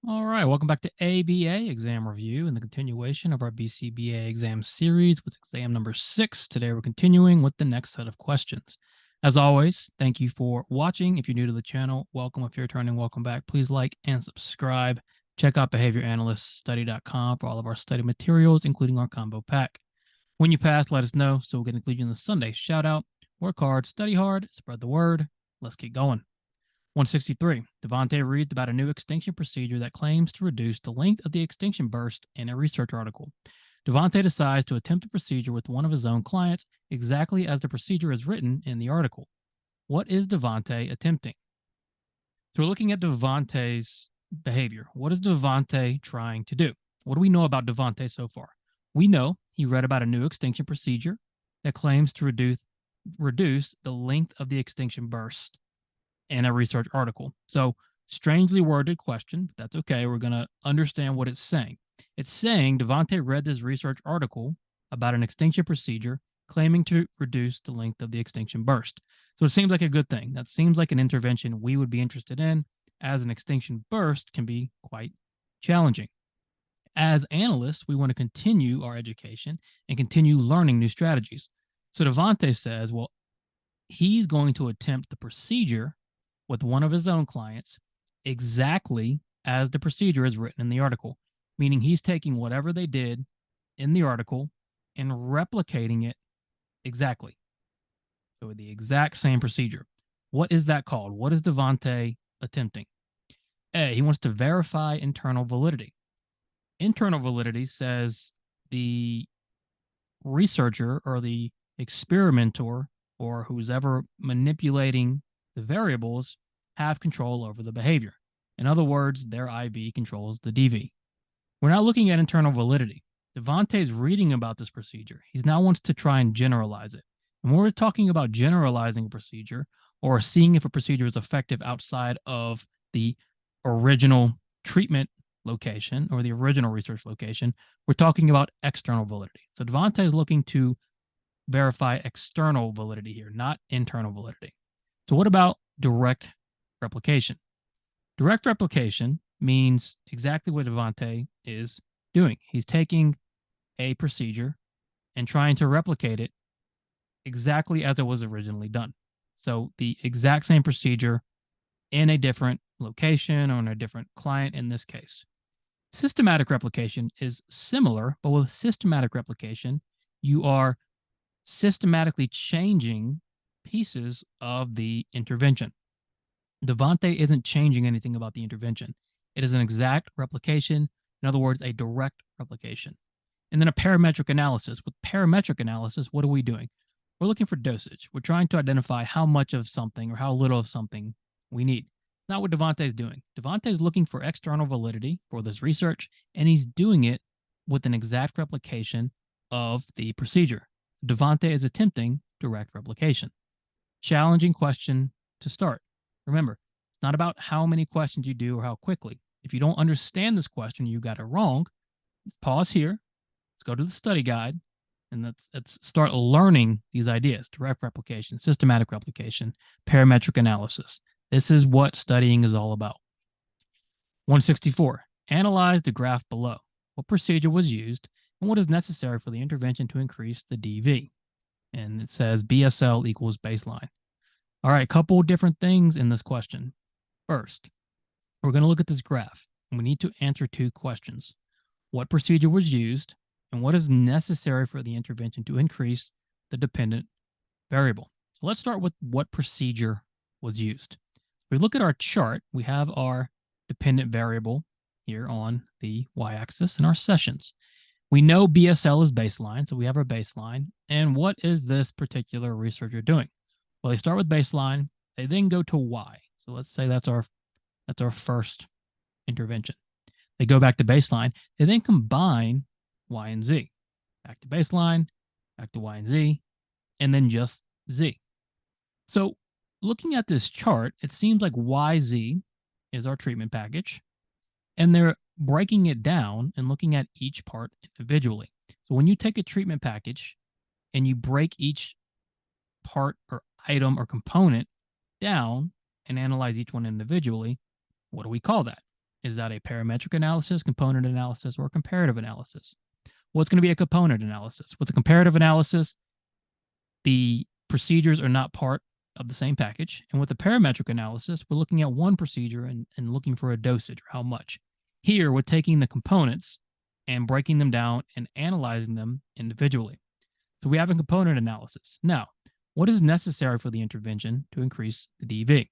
All right, welcome back to ABA exam review and the continuation of our BCBA exam series with exam number 6. Today we're continuing with the next set of questions. As always, thank you for watching. If you're new to the channel, welcome. If you're returning, welcome back. Please like and subscribe. Check out behavioranalyststudy.com for all of our study materials, including our combo pack. When you pass, let us know so we can include you in the Sunday shout out. Work hard, study hard, spread the word. Let's get going. 163. Devontae reads about a new extinction procedure that claims to reduce the length of the extinction burst in a research article. Devontae decides to attempt the procedure with one of his own clients exactly as the procedure is written in the article. What is Devontae attempting? So we're looking at Devontae's behavior. What is Devontae trying to do? What do we know about Devontae so far? We know he read about a new extinction procedure that claims to reduce the length of the extinction burst in a research article. So, strangely worded question, but that's okay. We're going to understand what it's saying. It's saying Devontae read this research article about an extinction procedure claiming to reduce the length of the extinction burst. So, it seems like a good thing. That seems like an intervention we would be interested in, as an extinction burst can be quite challenging. As analysts, we want to continue our education and continue learning new strategies. So, Devontae says, well, he's going to attempt the procedure with one of his own clients exactly as the procedure is written in the article, meaning he's taking whatever they did in the article and replicating it exactly. So the exact same procedure. What is that called? What is Devontae attempting? A, he wants to verify internal validity. Internal validity says the researcher or the experimenter or who's ever manipulating the variables have control over the behavior. In other words, their IB controls the DV. We're not looking at internal validity. Devontae's reading about this procedure. He now wants to try and generalize it. And when we're talking about generalizing a procedure or seeing if a procedure is effective outside of the original treatment location or the original research location, we're talking about external validity. So Devontae is looking to verify external validity here, not internal validity. So what about direct replication? Direct replication means exactly what Devontae is doing. He's taking a procedure and trying to replicate it exactly as it was originally done. So the exact same procedure in a different location or in a different client in this case. Systematic replication is similar, but with systematic replication, you are systematically changing pieces of the intervention. Devontae isn't changing anything about the intervention. It is an exact replication. In other words, a direct replication. And then a parametric analysis. With parametric analysis, what are we doing? We're looking for dosage. We're trying to identify how much of something or how little of something we need. Not what Devontae is doing. Devontae is looking for external validity for this research, and he's doing it with an exact replication of the procedure. Devontae is attempting direct replication. Challenging question to start. Remember, it's not about how many questions you do or how quickly. If you don't understand this question, you got it wrong, let's pause here. Let's go to the study guide and let's start learning these ideas: direct replication, systematic replication, parametric analysis. This is what studying is all about. 164. Analyze the graph below. What procedure was used and what is necessary for the intervention to increase the DV? And it says BSL equals baseline. All right, a couple different things in this question. First, we're going to look at this graph, and we need to answer two questions. What procedure was used, and what is necessary for the intervention to increase the dependent variable? So let's start with what procedure was used. If we look at our chart, we have our dependent variable here on the y-axis and our sessions. We know BSL is baseline, so we have our baseline. And what is this particular researcher doing? Well, they start with baseline, they then go to Y. So let's say that's our first intervention. They go back to baseline, they then combine Y and Z. Back to baseline, back to Y and Z, and then just Z. So looking at this chart, it seems like YZ is our treatment package, and they're breaking it down and looking at each part individually. So when you take a treatment package and you break each part or item or component down and analyze each one individually, what do we call that? Is that a parametric analysis, component analysis, or comparative analysis? Well, it's going to be a component analysis. With a comparative analysis, the procedures are not part of the same package. And with a parametric analysis, we're looking at one procedure and looking for a dosage or how much. Here, we're taking the components and breaking them down and analyzing them individually. So we have a component analysis. Now, what is necessary for the intervention to increase the DV?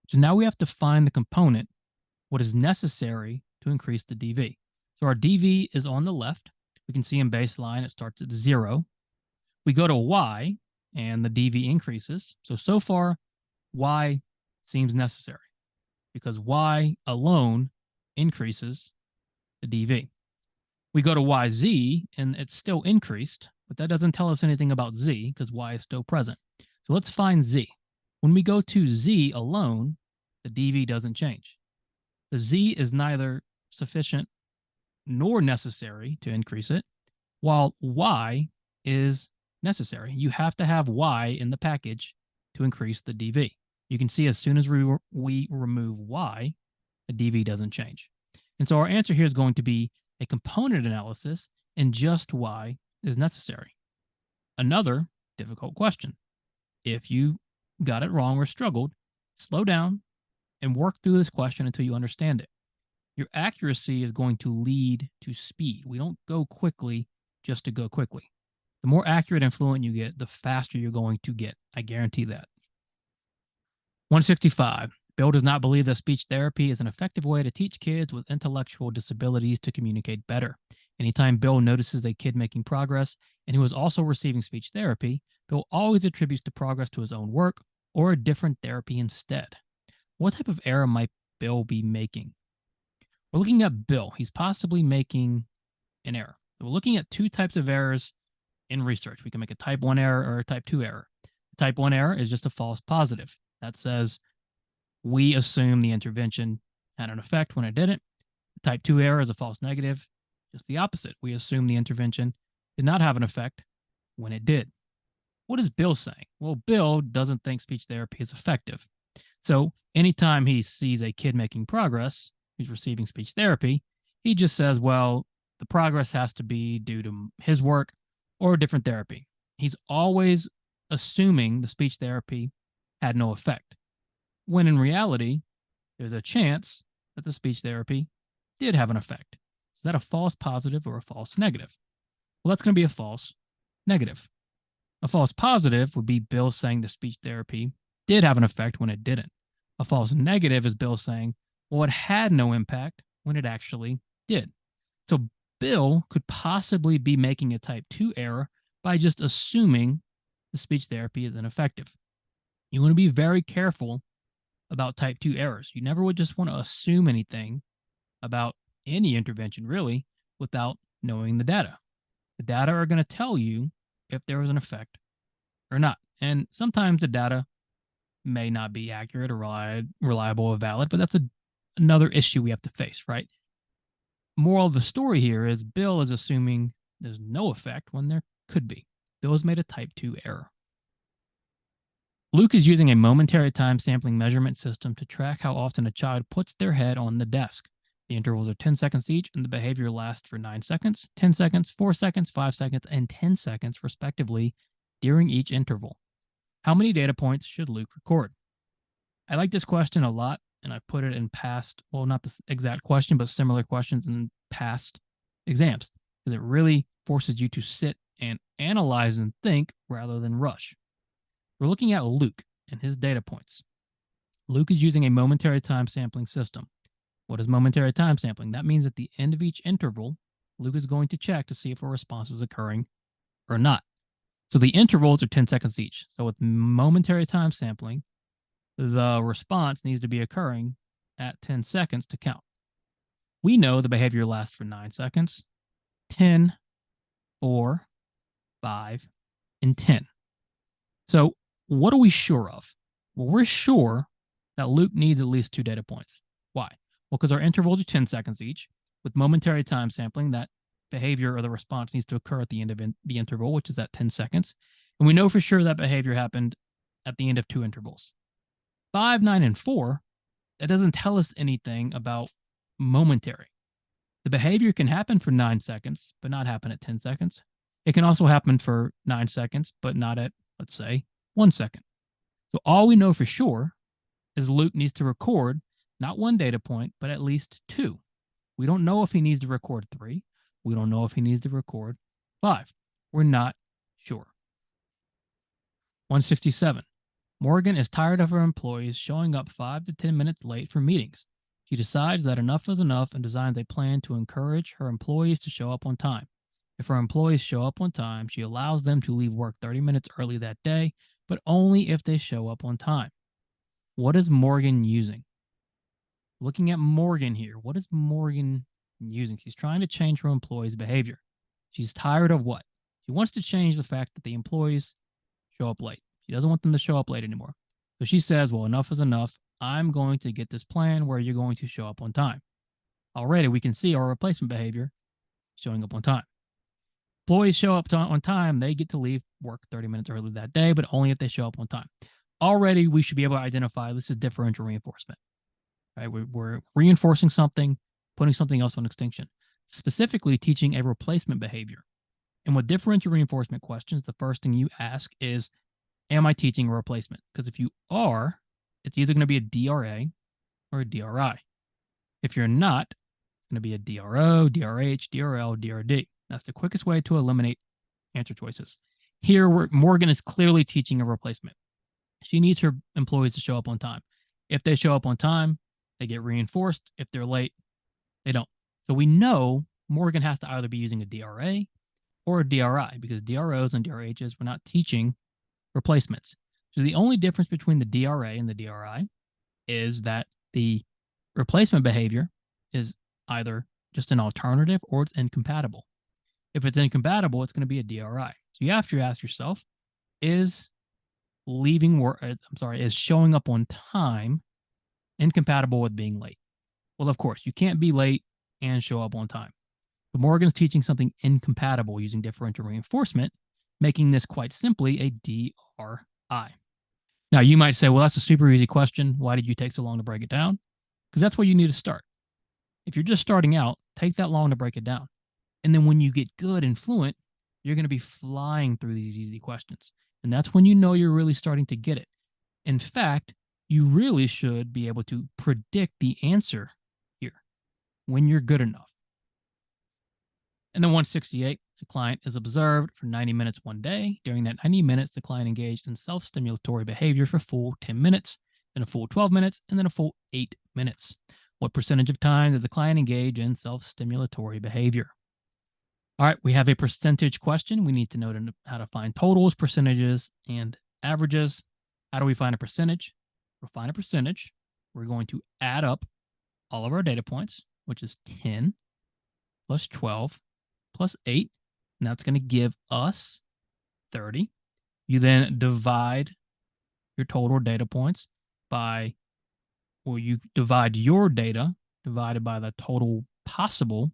So now we have to find the component, what is necessary to increase the DV. So our DV is on the left. We can see in baseline, it starts at 0. We go to Y, and the DV increases. So far, Y seems necessary because Y alone increases the DV. We go to YZ, and it's still increased, but that doesn't tell us anything about Z because Y is still present. So let's find Z. When we go to Z alone, the DV doesn't change. The Z is neither sufficient nor necessary to increase it, while Y is necessary. You have to have Y in the package to increase the DV. You can see as soon as we remove Y, the DV doesn't change. And so our answer here is going to be a component analysis, and just Y is necessary. Another difficult question. If you got it wrong or struggled, slow down and work through this question until you understand it. Your accuracy is going to lead to speed. We don't go quickly just to go quickly. The more accurate and fluent you get, the faster you're going to get. I guarantee that. 165. Bill does not believe that speech therapy is an effective way to teach kids with intellectual disabilities to communicate better. Anytime Bill notices a kid making progress and who is also receiving speech therapy, Bill always attributes the progress to his own work or a different therapy instead. What type of error might Bill be making? We're looking at Bill. He's possibly making an error. So we're looking at two types of errors in research. We can make a type 1 error or a type 2 error. The type 1 error is just a false positive. That says we assume the intervention had an effect when it didn't. The type 2 error is a false negative, just the opposite. We assume the intervention did not have an effect when it did. What is Bill saying? Well, Bill doesn't think speech therapy is effective. So anytime he sees a kid making progress who's receiving speech therapy, he just says, well, the progress has to be due to his work or a different therapy. He's always assuming the speech therapy had no effect, when in reality, there's a chance that the speech therapy did have an effect. Is that a false positive or a false negative? Well, that's going to be a false negative. A false positive would be Bill saying the speech therapy did have an effect when it didn't. A false negative is Bill saying, well, it had no impact when it actually did. So Bill could possibly be making a type 2 error by just assuming the speech therapy is ineffective. You want to be very careful about type 2 errors. You never would just want to assume anything about any intervention, really, without knowing the data. The data are going to tell you if there was an effect or not. And sometimes the data may not be accurate or reliable or valid, but that's another issue we have to face, right? Moral of the story here is Bill is assuming there's no effect when there could be. Bill has made a type 2 error. Luke is using a momentary time sampling measurement system to track how often a child puts their head on the desk. The intervals are 10 seconds each, and the behavior lasts for 9 seconds, 10 seconds, 4 seconds, 5 seconds, and 10 seconds, respectively, during each interval. How many data points should Luke record? I like this question a lot, and I put it in past, well, not the exact question, but similar questions in past exams, because it really forces you to sit and analyze and think rather than rush. We're looking at Luke and his data points. Luke is using a momentary time sampling system. What is momentary time sampling? That means at the end of each interval, Luke is going to check to see if a response is occurring or not. So the intervals are 10 seconds each. So with momentary time sampling, the response needs to be occurring at 10 seconds to count. We know the behavior lasts for 9 seconds, 10, 4, 5, and 10. So what are we sure of? Well, we're sure that Luke needs at least 2 data points. Why? Well, because our intervals are 10 seconds each. With momentary time sampling, that behavior or the response needs to occur at the end of the interval, which is at 10 seconds. And we know for sure that behavior happened at the end of 2 intervals. 5, 9, and 4, that doesn't tell us anything about momentary. The behavior can happen for 9 seconds, but not happen at 10 seconds. It can also happen for 9 seconds, but not at, let's say, 1 second. So all we know for sure is Luke needs to record not one data point, but at least 2. We don't know if he needs to record 3. We don't know if he needs to record 5. We're not sure. 167. Morgan is tired of her employees showing up 5 to 10 minutes late for meetings. She decides that enough is enough and designs a plan to encourage her employees to show up on time. If her employees show up on time, she allows them to leave work 30 minutes early that day, but only if they show up on time. What is Morgan using? Looking at Morgan here, what is Morgan using? She's trying to change her employees' behavior. She's tired of what? She wants to change the fact that the employees show up late. She doesn't want them to show up late anymore. So she says, well, enough is enough. I'm going to get this plan where you're going to show up on time. Already, we can see our replacement behavior showing up on time. Employees show up on time, they get to leave work 30 minutes early that day, but only if they show up on time. Already, we should be able to identify this is differential reinforcement. Right? We're reinforcing something, putting something else on extinction, specifically teaching a replacement behavior. And with differential reinforcement questions, the first thing you ask is, am I teaching a replacement? Because if you are, it's either going to be a DRA or a DRI. If you're not, it's going to be a DRO, DRH, DRL, DRD. That's the quickest way to eliminate answer choices. Here, Morgan is clearly teaching a replacement. She needs her employees to show up on time. If they show up on time, they get reinforced. If they're late, they don't. So we know Morgan has to either be using a DRA or a DRI because DROs and DRHs were not teaching replacements. So the only difference between the DRA and the DRI is that the replacement behavior is either just an alternative or it's incompatible. If it's incompatible, it's going to be a DRI. So you have to ask yourself, is showing up on time incompatible with being late? Well, of course, you can't be late and show up on time. But Morgan's teaching something incompatible using differential reinforcement, making this quite simply a DRI. Now, you might say, well, that's a super easy question. Why did you take so long to break it down? Because that's where you need to start. If you're just starting out, take that long to break it down. And then when you get good and fluent, you're going to be flying through these easy questions. And that's when you know you're really starting to get it. In fact, you really should be able to predict the answer here when you're good enough. And then 168, the client is observed for 90 minutes one day. During that 90 minutes, the client engaged in self-stimulatory behavior for full 10 minutes, then a full 12 minutes, and then a full 8 minutes. What percentage of time did the client engage in self-stimulatory behavior? All right, we have a percentage question. We need to know how to find totals, percentages, and averages. How do we find a percentage? We'll find a percentage. We're going to add up all of our data points, which is 10 plus 12 plus 8, and that's going to give us 30. You then divide your total data points by, well, you divide your data divided by the total possible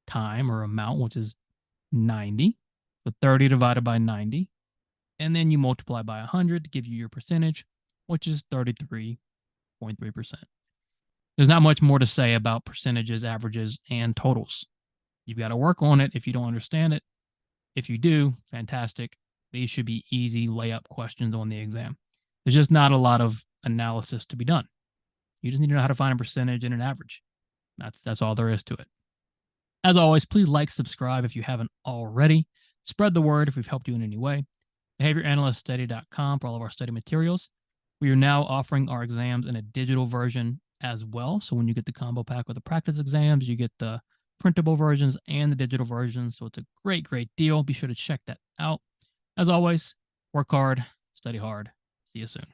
time or amount, which is 90. So 30 divided by 90. And then you multiply by 100 to give you your percentage, which is 33.3%. There's not much more to say about percentages, averages, and totals. You've got to work on it if you don't understand it. If you do, fantastic. These should be easy layup questions on the exam. There's just not a lot of analysis to be done. You just need to know how to find a percentage and an average. That's all there is to it. As always, please like, subscribe if you haven't already. Spread the word if we've helped you in any way. BehaviorAnalystStudy.com for all of our study materials. We are now offering our exams in a digital version as well. So when you get the combo pack with the practice exams, you get the printable versions and the digital versions. So it's a great, great deal. Be sure to check that out. As always, work hard, study hard. See you soon.